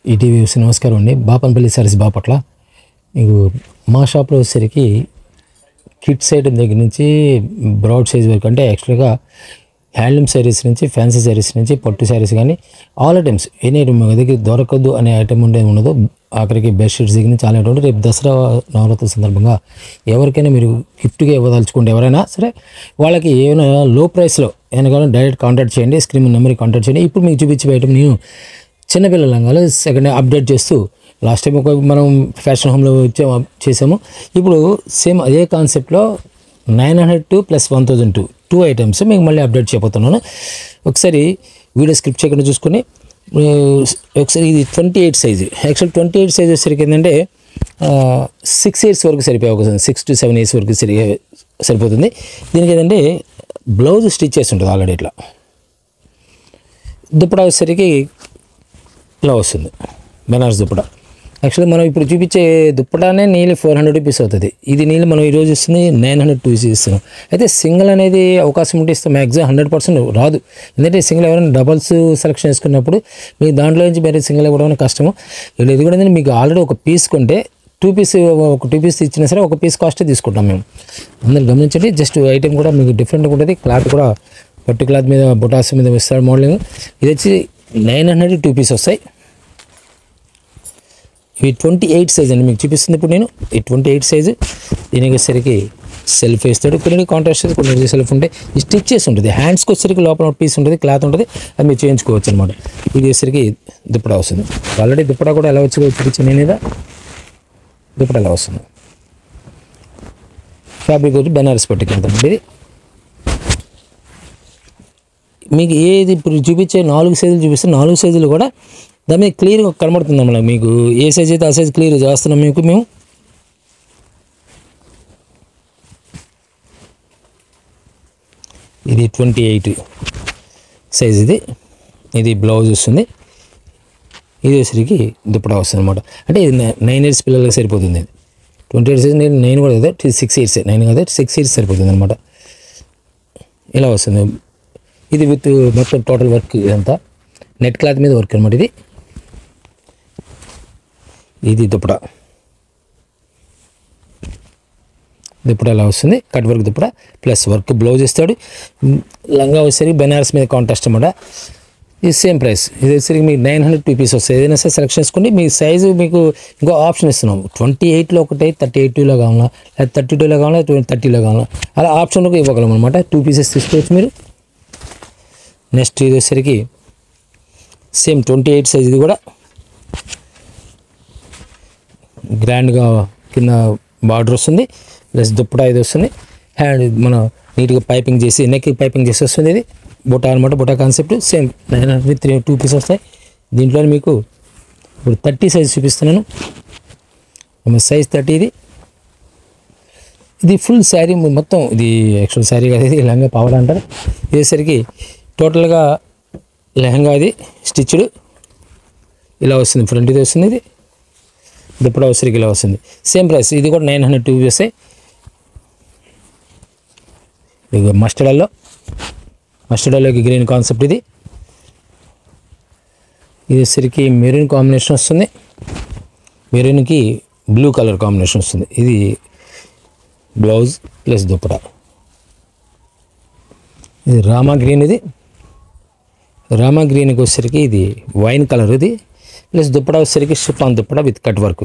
ETV నమస్కారం అండి. బాపనపల్లి సారీస్ బాపట్ల. మీకు మా షాప్లో వచ్చేసరికి కిడ్స్ ఐటమ్ దగ్గర నుంచి బ్రాడ్ సైజ్ వరకు, అంటే యాక్చువల్గా హ్యాండ్లూమ్ శారీస్ నుంచి ఫ్యాన్సీ శారీస్ నుంచి పట్టు శారీస్ కానీ ఆల్ ఐటమ్స్ ఎనీ ఐటమ్ మా దగ్గర దొరకదు అనే ఐటమ్ ఉండదు. ఆఖరికి బెడ్షీట్స్ దగ్గర నుంచి చాలా ఐటమ్. రేపు దసరా నవరాత్రుల సందర్భంగా ఎవరికైనా మీరు గిఫ్ట్గా ఇవ్వదలుచుకుంటే ఎవరైనా సరే వాళ్ళకి ఏమైనా లో ప్రైస్లో ఏమైనా కానీ డైరెక్ట్ కాంటాక్ట్ చేయండి, స్క్రీన్ నెంబర్కి కాంటాక్ట్ చేయండి. ఇప్పుడు మీకు చూపించే ఐటమ్ నేను చిన్నపిల్లల లంగాలు సెకండ్ అప్డేట్ చేస్తూ లాస్ట్ టైం ఒక మనం ఫ్యాషన్ హోమ్లో చేసాము. ఇప్పుడు సేమ్ అదే కాన్సెప్ట్లో 902 + 1002 2 ఐటమ్స్ మీకు మళ్ళీ అప్డేట్ చేయబోతున్నాను. ఒకసారి వీడియో స్క్రిప్ట్ చేయకుండా చూసుకొని ఒకసారి ఇది 28 సైజు. యాక్చువల్ 28 సైజ్ వచ్చేసరికి ఏంటంటే 6 ఇయర్స్ వరకు సరిపోయే అవకాశం, 6 to 7 ఇయర్స్ వరకు సరిపోతుంది. దీనికి ఏంటంటే బ్లౌజ్ స్టిచ్ చేసి ఉంటుంది ఆల్రెడీ. ఇట్లా దుప్పటా వచ్చేసరికి ఇలా వస్తుంది, బెనారస్ దుప్పటా. యాక్చువల్లీ మనం ఇప్పుడు చూపించే దుప్పటానే నీళ్ళు 400 రూపీస్ అవుతుంది. ఇది నీళ్ళు మనం ఈరోజు ఇస్తుంది 902 ఇస్తున్నాం. అయితే సింగిల్ అనేది అవకాశం ఉంటే ఇస్తాం, మ్యాక్సిమం 100% రాదు. ఎందుకంటే సింగిల్ ఎవరైనా డబల్స్ సెలెక్షన్ చేసుకున్నప్పుడు మీకు దాంట్లో నుంచి వేరే సింగిల్ ఇవ్వడం కష్టము. ఇలా ఇది కూడా మీకు ఆల్రెడీ ఒక పీస్ కొంటే టూ పీస్ ఇచ్చినా సరే ఒక పీస్ కాస్టే తీసుకుంటాం మేము. అందరూ గమనించండి. జస్ట్ ఐటెం కూడా మీకు డిఫరెంట్గా ఉంటుంది. క్లాత్ కూడా పట్టు క్లాత్ మీద బొటాస్ మీద ఇస్తాడు మోడలింగ్. ఇది వచ్చి 902 పీస్ వస్తాయి. ఇవి 28 సైజ్ అండి మీకు చూపిస్తుంది ఇప్పుడు నేను. ఈ 28 సైజు. దీనికి వచ్చేసరికి సెల్ఫ్ వేస్తాడు, కొన్ని కాంట్రాస్ట్ వస్తుంది, కొన్ని సెల్ఫ్ ఉంటాయి. ఈ స్టిచ్ చేసి ఉంటుంది. హ్యాండ్స్కి వచ్చేసరికి లోపల పీస్ ఉంటుంది, క్లాత్ ఉంటుంది, అది మీరు చేయించుకోవచ్చు అనమాట. ఇది వచ్చేసరికి దుప్పటా వస్తుంది. ఆల్రెడీ దుప్పటా కూడా ఎలా వచ్చి చూపించి నేను ఇదా దుప్పటా ఎలా వస్తుంది. ఫ్యాబ్రిక్ వచ్చి బెనారస్ పట్టుకెళ్తాం. ఇది మీకు ఏది ఇప్పుడు చూపించే 4 సైజులు చూపిస్తే 4 సైజులు కూడా దాని మీద క్లియర్గా కనబడుతుంది అన్నమాట. మీకు ఏ సైజ్ అయితే ఆ సైజ్ క్లియర్ చేస్తున్నాం మీకు మేము. ఇది 28 సైజ్. ఇది బ్లౌజ్ వస్తుంది. ఇది వచ్చరికి దుప్పటా వస్తుంది అనమాట. అంటే ఇది 9 ఇయర్స్ పిల్లలకి సరిపోతుంది. ఇది 28 సైజ్. 9 కూడా కదా, 6 ఇయర్స్ 9 కదా, 6 ఇయర్స్ సరిపోతుంది అనమాట. ఇలా వస్తుంది. ఇది విత్ మొత్తం టోటల్ వర్క్, ఇదంతా నెట్ క్లాత్ మీద వర్క్ అనమాట. ఇది దుప్పటా ఎలా వస్తుంది, cut work dupatta plus work blouse ఇస్తాడు. లంగా వచ్చేసరికి బెనారస్ మీద కాంట్రాస్ట్ అనమాట. ఇది సేమ్ ప్రైస్. ఇది వచ్చేసరికి మీకు 902 పీస్ వస్తాయి. ఏదైనా సరే సెలెక్షన్ చేసుకోండి. మీ సైజు మీకు ఇంకో ఆప్షన్ ఇస్తున్నాం. 28లో ఒకటి, 32లో కావాలా, లేదా 32లో కావాలా, 30లో కావాలా, అలా ఆప్షన్లకు ఇవ్వగలం అనమాట. 2 పీసెస్ తీసుకోవచ్చు మీరు. నెక్స్ట్ ఇది వచ్చేసరికి సేమ్ 28 సైజ్. ఇది కూడా గ్రాండ్గా కింద బార్డర్ వస్తుంది, ప్లస్ దుప్పటా ఇది వస్తుంది. హ్యాండ్ మనం నీట్గా పైపింగ్ చేసి నెక్ పైపింగ్ చేసి వస్తుంది. ఇది బొటా అనమాట, బొటా కాన్సెప్ట్. సేమ్ 902 పీస్ వస్తాయి. దీంట్లో మీకు ఇప్పుడు 30 సైజ్ చూపిస్తున్నాను. సైజ్ 30. ఇది ఫుల్ శారీ మొత్తం. ఇది యాక్చువల్ శారీ కాదు, ఇది లంగా పావడా అంటారు. ఇదేసరికి టోటల్గా లెహంగా ఇది స్టిచ్డ్ ఇలా వస్తుంది. ఫ్రంట్ ఇది వస్తుంది. ఇది దుప్పటా వచ్చరికి ఇలా వస్తుంది. Same price. ఇది కూడా 902 వస్తాయి. ఇది మస్టర్డ్లోకి గ్రీన్ కాన్సెప్ట్. ఇది వచ్చరికి మెరూన్ కాంబినేషన్ వస్తుంది. మెరూన్కి బ్లూ కలర్ కాంబినేషన్ వస్తుంది. ఇది బ్లౌజ్ ప్లస్ దుప్పటా. ఇది రామా గ్రీన్. ఇది రామా గ్రీన్కి వచ్చేసరికి ఇది వైన్ కలర్. ఇది ప్లస్ దుప్పటా వచ్చేసరికి chiffon dupatta with cut work.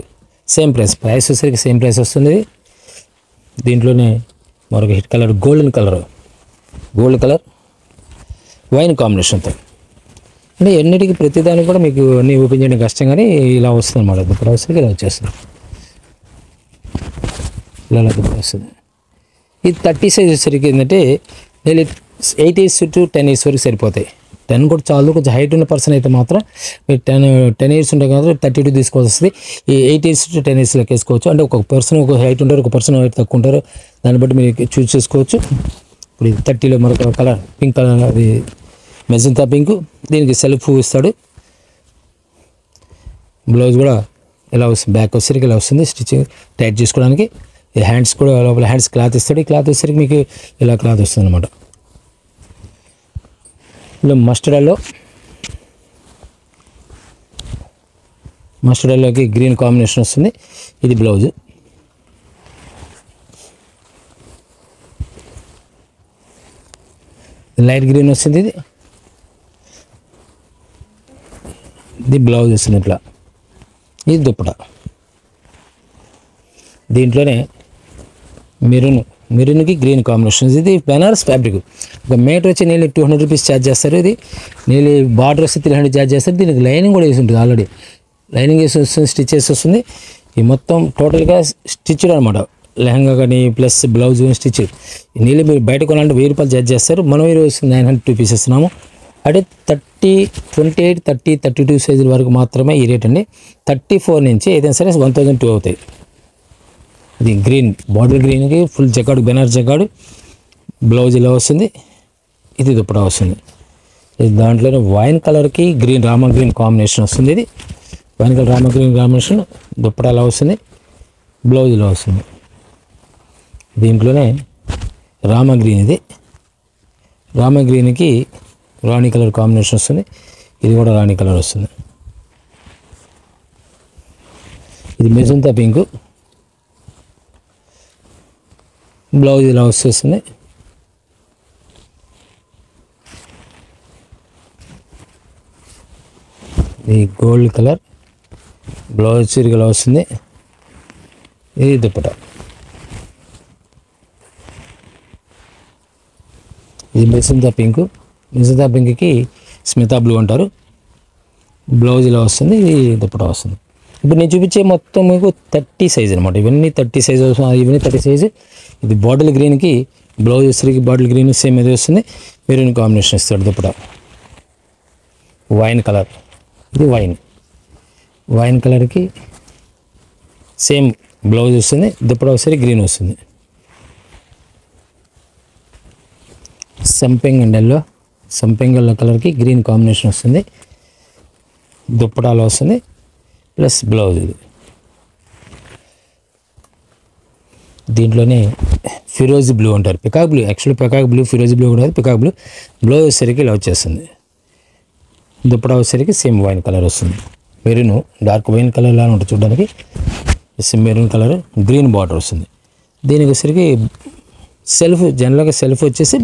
Same price వచ్చేసరికి సేమ్ ప్రైస్ వస్తుంది. దీంట్లోనే మరొక hit colour gold colour wine కాంబినేషన్తో. అంటే ఎన్నిటికి ప్రతిదానికి కూడా మీకు అన్నీ ఓపెన్ చేయడం కష్టం, కానీ ఇలా వస్తుంది అన్నమాట. దుప్పటా వచ్చేసరికి ఇలా వచ్చేస్తుంది. ఇలా దుప్పటా వస్తుంది. ఇది 30 సైజ్ వచ్చేసరికి ఏంటంటే 8 ఇయర్స్ టు 10 ఇయర్స్ వరకు సరిపోతాయి. 10 కూడా చాలు. కొంచెం హైట్ ఉన్న పర్సన్ అయితే మాత్రం మీరు 10 ఇయర్స్ ఉంటే కదా 32 తీసుకోవాల్సి వస్తుంది. ఈ 8 ఇయర్స్ టు 10 ఇయర్స్ లెక్కేసుకోవచ్చు. అంటే ఒక పర్సన్ ఒక హైట్ ఉంటారు, ఒక పర్సన్ హైట్ తక్కువ ఉంటారు. దాన్ని బట్టి మీరు చూస్ చేసుకోవచ్చు. ఇప్పుడు ఇది 30లో మరొక కలర్ పింక్ కలర్, అది మెజంతా పింక్. దీనికి సెల్ఫ్ ఇస్తాడు. బ్లౌజ్ కూడా ఇలా వస్తుంది. బ్యాక్ వచ్చేసరికి ఇలా వస్తుంది. స్టిచ్చింగ్ టైట్ చేసుకోవడానికి. ఈ హ్యాండ్స్ కూడా లోపల హ్యాండ్స్ క్లాత్ ఇస్తాడు. ఈ క్లాత్ వచ్చేసరికి మీకు ఇలా క్లాత్ వస్తుంది అనమాట. ఇలా మస్టర్డ్లో మస్టర్డ్ ఎల్లోకి గ్రీన్ కాంబినేషన్ వస్తుంది. ఇది బ్లౌజ్. లైట్ గ్రీన్ వస్తుంది. ఇది బ్లౌజ్ వస్తుంది ఇట్లా. ఇది దుప్పట. దీంట్లోనే మెరూన్కి గ్రీన్ కాంబినేషన్. ఇది బెనారస్ ఫ్యాబ్రిక్. ఒక మీటర్ వచ్చి నీళ్ళు 200 రూపీస్ ఛార్జ్ చేస్తారు. ఇది నీళ్ళు బార్డర్ వస్తే 300 ఛార్జ్ చేస్తారు. దీనికి లైనింగ్ కూడా వేసి ఉంటుంది. ఆల్రెడీ లైనింగ్ వేసి వస్తుంది, స్టిచ్ చేసి వస్తుంది. ఈ మొత్తం టోటల్గా స్టిచ్డ్ అనమాట. లెహంగా కానీ ప్లస్ బ్లౌజ్ కానీ స్టిచ్. ఈ నీళ్ళు మీరు బయట కొనాలంటే 1000 రూపాయలు ఛార్జ్ చేస్తారు. మనం ఈరోజు 900 రూపీస్ ఇస్తున్నాము. అంటే 28, 30, 32 సైజుల వరకు మాత్రమే ఈ రేట్ అండి. 34 నుంచి ఏదైనా సరే 1002 అవుతాయి. ఇది గ్రీన్, బాటిల్ గ్రీన్కి ఫుల్ జకాడు, బెనారస్ జకాడు. బ్లౌజ్ ఇలా వస్తుంది. ఇది దుప్పటా వస్తుంది. ఇది దాంట్లోనే వైన్ కలర్కి గ్రీన్, రామా గ్రీన్ కాంబినేషన్ వస్తుంది. ఇది wine colour Rama green combination. Dupatta ఇలా వస్తుంది. బ్లౌజ్ ఇలా వస్తుంది. దీంట్లోనే రామా గ్రీన్. ఇది రామా గ్రీన్కి రాణి కలర్ కాంబినేషన్ వస్తుంది. ఇది కూడా రాణి కలర్ వస్తుంది. ఇది మెజంతా పింక్. బ్లౌజ్ ఇలా వచ్చేస్తుంది. ఇది గోల్డ్ కలర్. బ్లౌజ్ చిరిగలా వస్తుంది. ఇది దుప్పట. ఇది మెజంతా పింక్. మెజంతా పింక్కి స్మితా బ్లూ అంటారు. బ్లౌజ్ ఇలా వస్తుంది. ఇది దుప్పట వస్తుంది. ఇప్పుడు నేను చూపించే మొత్తం మీకు 30 సైజ్ అనమాట. ఇవన్నీ 30 సైజ్ వస్తుంది. ఇవన్నీ 30 సైజు. ఇది బాటిల్ గ్రీన్కి బ్లౌజ్ వచ్చేసరికి బాటిల్ గ్రీన్ సేమ్ ఇది వస్తుంది. మెరూన్ కాంబినేషన్ ఇస్తాడు దుప్పట. Wine colour. ఇది వైన్ కలర్కి సేమ్ బ్లౌజ్ వస్తుంది. దుప్పట వచ్చేసరికి గ్రీన్ వస్తుంది. సంపెంగ్ ఎల్లో కలర్కి గ్రీన్ కాంబినేషన్ వస్తుంది. దుప్పటాలో వస్తుంది ప్లస్ బ్లౌజ్. ఇది దీంట్లోనే ఫిరోజీ బ్లూ అంటారు. Peacock blue, actually peacock blue, ఫిరోజీ బ్లూ కూడా పికాక్ బ్లూ. బ్లౌజ్ వచ్చేసరికి ఇలా వచ్చేస్తుంది. దుప్పటా వచ్చేసరికి సేమ్ వైన్ కలర్ వస్తుంది. మెరూన్, డార్క్ వైన్ కలర్ లాగా ఉంటుంది చూడడానికి. మెరూన్ కలర్, గ్రీన్ బార్డర్ వస్తుంది. దీనికి వచ్చేసరికి జనరల్గా సెల్ఫ్ వచ్చేసి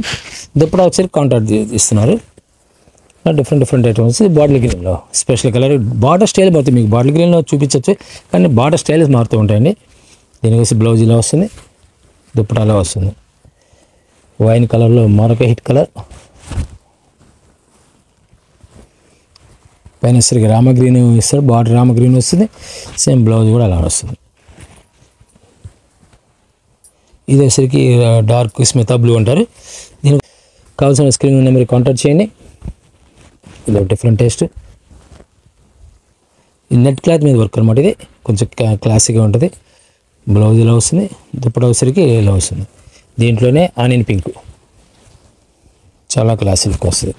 దుప్పటా వచ్చేసరికి కాంట్రాక్ట్ ఇస్తున్నారు. Different items. బాటిల్ గ్రీన్లో స్పెషల్ కలర్. బార్డర్ స్టైల్ మారుతుంది. మీకు బాటిల్ గ్రీన్లో చూపించవచ్చు, కానీ బార్డర్ స్టైల్స్ మారుతూ ఉంటాయండి. దీనికి వచ్చి బ్లౌజ్ ఇలా వస్తుంది. దుప్పటా ఇలా వస్తుంది. వైన్ కలర్లో మరొక హిట్ కలర్. పైన వచ్చేసరికి రామగ్రీన్ ఇస్తారు. బార్డర్ రామగ్రీన్ వస్తుంది. సేమ్ బ్లౌజ్ కూడా అలా వస్తుంది. ఇది వచ్చేసరికి డార్క్ స్మితా బ్లూ అంటారు. దీనికి కావాల్సిన స్క్రీన్ నెంబర్ కాంటాక్ట్ చేయండి. ఇది డిఫరెంట్ టేస్ట్. నెట్ క్లాత్ మీద వర్క్ అనమాట. ఇది కొంచెం క్లాసీగా ఉంటుంది. బ్లౌజ్ ఇలా వస్తుంది. దుప్పటా వచ్చేసరికి ఇలా వస్తుంది. దీంట్లోనే ఆనియన్ పింక్ చాలా క్లాసీ లుక్ వస్తుంది.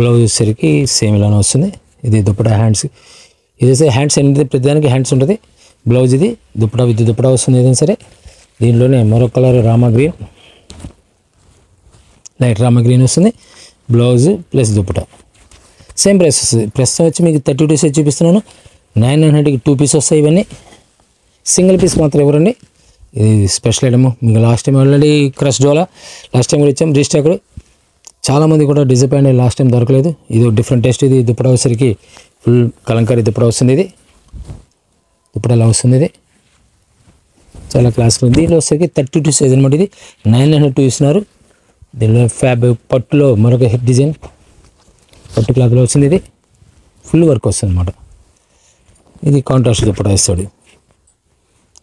బ్లౌజ్ వచ్చేసరికి సేమ్ ఇలానే వస్తుంది. ఇది దుప్పటా హ్యాండ్స్. ఇది హ్యాండ్స్ అనేది ప్రతిదానికి హ్యాండ్స్ ఉంటుంది. బ్లౌజ్ ఇది. దుప్పటా విత్ దుప్పటా వస్తుంది ఏదైనా సరే. దీంట్లోనే మరొక colour Rama green, light Rama green వస్తుంది. Blouse plus dupatta same price వస్తుంది. ప్రస్తుతం వచ్చి మీకు 32 సైజ్ చూపిస్తున్నాను. 900కి 2 పీస్ వస్తాయి. ఇవన్నీ సింగిల్ పీస్ మాత్రం ఇవ్వరండి. ఇది స్పెషల్ ఐటమ్. మీకు లాస్ట్ టైం ఆల్రెడీ క్రష్ డోలా లాస్ట్ టైం కూడా ఇచ్చాం రీస్టాక్. చాలామంది కూడా డిసప్పాయింట్ లాస్ట్ టైం దొరకలేదు. ఇది డిఫరెంట్ టేస్ట్. ఇది దుప్పటా వచ్చేసరికి ఫుల్ కలంకారీ దుప్పటా వస్తుంది. ఇది దుప్పటా ఎలా వస్తుంది. ఇది చాలా క్లాస్గా ఉంది. దీనిలో వచ్చేసరికి 32 సైజ్ అనమాట. ఇది 902 ఇస్తున్నారు. దీనిలో పట్టులో మరొక హెడ్ డిజైన్ పట్టు క్లాత్లో వచ్చింది. ఇది ఫుల్ వర్క్ వస్తుంది అనమాట. ఇది కాంట్రాస్ట్ దుప్పటా ఇస్తాడు.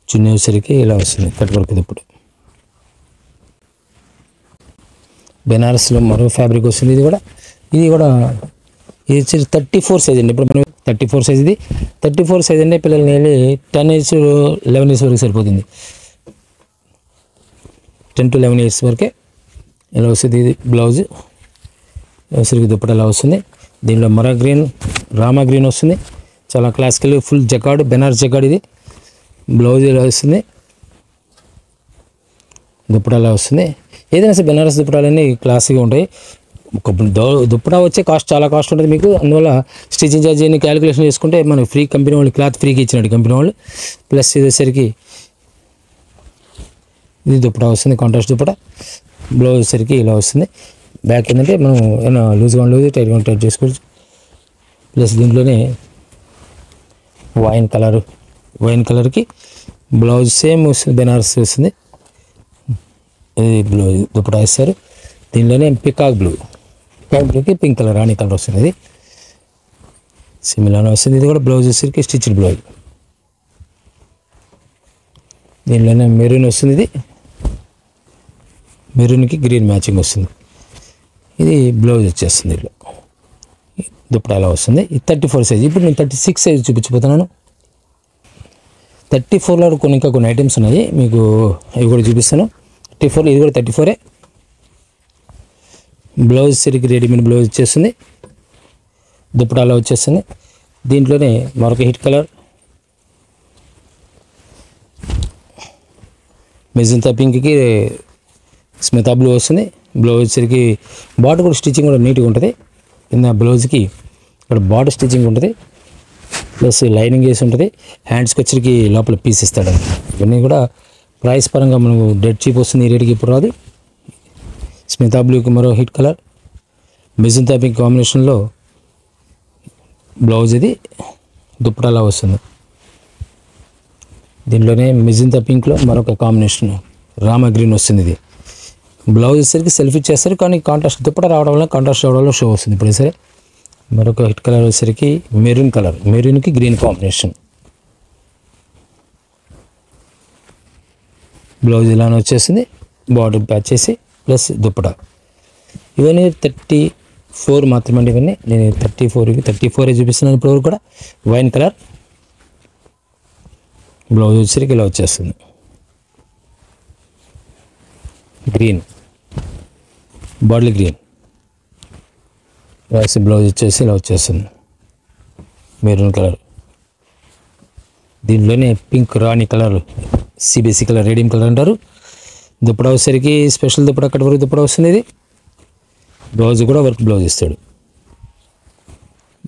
చున్నీ వచ్చేసరికి ఇలా వస్తుంది. Cut work dupatta. బెనారస్లో మరో ఫ్యాబ్రిక్ వస్తుంది. ఇది కూడా ఇది వచ్చి 34 సైజ్ అండి. ఇప్పుడు మనం 34 సైజ్. ఇది 34 సైజ్ అంటే పిల్లలు నేలి 10 ఇయర్స్ 11 ఇయర్స్ వరకు సరిపోతుంది. 10 to 11 ఇయర్స్ వరకే ఇలా వస్తుంది. ఇది బ్లౌజ్ వచ్చేసరికి దుప్పట ఇలా వస్తుంది. దీనిలో మరో గ్రీన్, రామా గ్రీన్ వస్తుంది. చాలా classical full jacquard, Banaras jacquard. ఇది బ్లౌజ్ ఇలా వస్తుంది. దుప్పట ఇలా వస్తుంది. ఏదైనా సరే బెనారస్ దుప్పటాలన్నీ క్లాసీగా ఉంటాయి. ఒక దుప్పటా వచ్చే కాస్ట్ చాలా కాస్ట్ ఉంటుంది మీకు. అందువల్ల స్టిచింగ్ ఛార్జ్ అన్ని క్యాలిక్యులేషన్ చేసుకుంటే మనకి ఫ్రీ, కంపెనీ వాళ్ళు క్లాత్ ఫ్రీగా ఇచ్చినట్టు కంపెనీ వాళ్ళు. ప్లస్ ఇదేసరికి ఇది దుప్పటా వస్తుంది, కాంట్రాస్ట్ దుప్పటా. బ్లౌజ్ వచ్చేసరికి ఇలా వస్తుంది. బ్యాక్ ఏంటంటే మనం ఏమైనా లూజ్గా లూజ్, టైట్గా టైట్ చేసుకోవచ్చు. ప్లస్ దీంట్లోనే వైన్ కలర్కి బ్లౌజ్ సేమ్ వస్తుంది, బెనారస్ వస్తుంది. ఇది బ్లౌజ్ దుప్పటా ఇస్తారు. దీనిలోనే పికాక్ బ్లూకి పింక్ కలర్, రాణి కలర్ వస్తుంది. ఇది సిమిలానే వస్తుంది. ఇది కూడా బ్లౌజ్ వచ్చేసరికి స్టిచ్డ్ బ్లౌజ్. దీనిలోనే మెరూన్ వస్తుంది. ఇది మెరూన్కి గ్రీన్ మ్యాచింగ్ వస్తుంది. ఇది బ్లౌజ్ వచ్చేస్తుంది. ఇట్లా దుప్పటా ఎలా వస్తుంది. ఇది 34 సైజ్. ఇప్పుడు నేను 36 సైజ్ చూపించబోతున్నాను. 34లో కొన్ని ఐటమ్స్ ఉన్నాయి మీకు, అవి కూడా చూపిస్తాను. 34 ఇది కూడా 34. బ్లౌజ్ సరికి రెడీమేడ్ బ్లౌజ్ వచ్చేస్తుంది. దుప్పటా అలా వచ్చేస్తుంది. దీంట్లోనే మరొక హిట్ కలర్ మెజంతా పింక్కి స్మితా బ్లూ వస్తుంది. బ్లౌజ్ సరికి బార్డర్ కూడా స్టిచ్చింగ్ కూడా నీట్గా ఉంటుంది. కింద బ్లౌజ్కి ఇక్కడ బార్డర్ స్టిచ్చింగ్ ఉంటుంది, ప్లస్ లైనింగ్ వేసి ఉంటుంది. హ్యాండ్స్కి వచ్చరికి లోపల పీస్ ఇస్తాడు. ఇవన్నీ కూడా ప్రైస్ పరంగా మనకు డెడ్ చీప్ వస్తుంది. ఈ రేటుకి ఇప్పుడు రాదు. స్మితా బ్లూకి మరో హిట్ కలర్, మెజంతా పింక్ కాంబినేషన్లో బ్లౌజ్. ఇది దుప్పటాలా వస్తుంది. దీనిలోనే మెజంతా పింక్లో మరొక కాంబినేషన్ రామా గ్రీన్ వస్తుంది. ఇది బ్లౌజ్ వచ్చేసరికి సెల్ఫ్ ఇచ్చేస్తారు, కానీ కాంట్రాస్ట్ దుప్పటా రావడం వల్ల కాంట్రాస్ట్ రావడం వల్ల షో వస్తుంది. ఇప్పుడు సరే మరొక హిట్ కలర్ వచ్చేసరికి మెరూన్కి గ్రీన్ కాంబినేషన్. బ్లౌజ్ ఇలానే వచ్చేసింది, బార్డర్ ప్యాచ్ చేసి ప్లస్ దుప్పటా. ఇవన్నీ 34 మాత్రమే అండి. ఇవన్నీ నేను 34 చూపిస్తున్నాను ఇప్పుడు కూడా. వైన్ కలర్ బ్లౌజ్ వచ్చేసరికి ఇలా వచ్చేస్తుంది. గ్రీన్ బాటిల్ గ్రీన్ రాసి బ్లౌజ్ వచ్చేసి ఇలా వచ్చేస్తుంది. Maroon colour. దీంట్లోనే pink Rani colour, CBSC colour, radium colour అంటారు. దుప్పటా వచ్చేసరికి special dupatta, cut work dupatta వస్తుంది. ఇది బ్లౌజ్ కూడా వర్క్ బ్లౌజ్ ఇస్తాడు.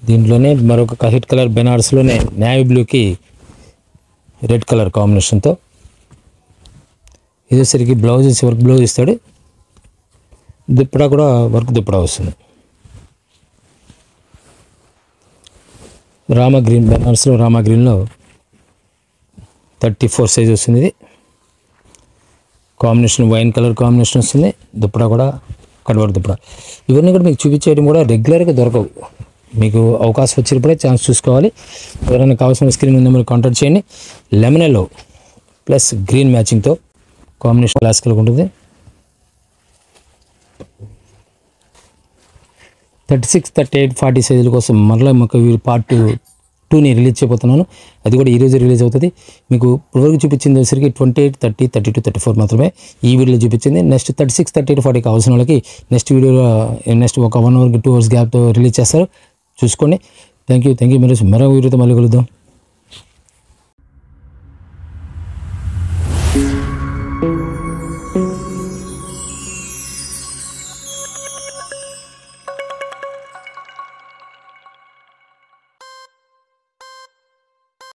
దీంట్లోనే మరొక హిట్ కలర్ బెనారస్లోనే నేవీ బ్లూకి రెడ్ కలర్ కాంబినేషన్తో. ఇది వచ్చేసరికి బ్లౌజ్ వచ్చి వర్క్ బ్లౌజ్ ఇస్తాడు. దుప్పటా కూడా వర్క్ దుప్పటా వస్తుంది. రామా గ్రీన్, బెనారస్లో రామా గ్రీన్లో 34 సైజ్ వస్తుంది. ఇది కాంబినేషన్ వైన్ కలర్ కాంబినేషన్ వస్తుంది. దుప్పటా కూడా కట్వర్క్ దుప్పటా. ఇవన్నీ కూడా మీకు చూపించేయడం కూడా రెగ్యులర్గా దొరకవు. మీకు అవకాశం వచ్చినప్పుడే ఛాన్స్ చూసుకోవాలి. ఎవరైనా కావాల్సిన స్క్రీన్ మీద మీరు కాంటాక్ట్ చేయండి. లెమన్ ఎల్లో ప్లస్ గ్రీన్ మ్యాచింగ్తో కాంబినేషన్ క్లాసికల్గా ఉంటుంది. 36, 38, 40 సైజుల కోసం మరలా మాకు పార్ట్ 2ని రిలీజ్ చేయబోతున్నాను. అది కూడా ఈరోజు రిలీజ్ అవుతుంది. మీకు ఇప్పటివరకు చూపించింది వచ్చేసరికి 28, 30, 32, 34 మాత్రమే ఈ వీడియోలో చూపించింది. నెక్స్ట్ 36, 38, 40 కావాల్సిన వాళ్ళకి నెక్స్ట్ వీడియోలో ఒక 1 hour 2 hours గ్యాప్తో రిలీజ్ చేస్తారు. చూసుకోండి. Thank you. మరో వీడియోతో మళ్ళీ కలుద్దాం.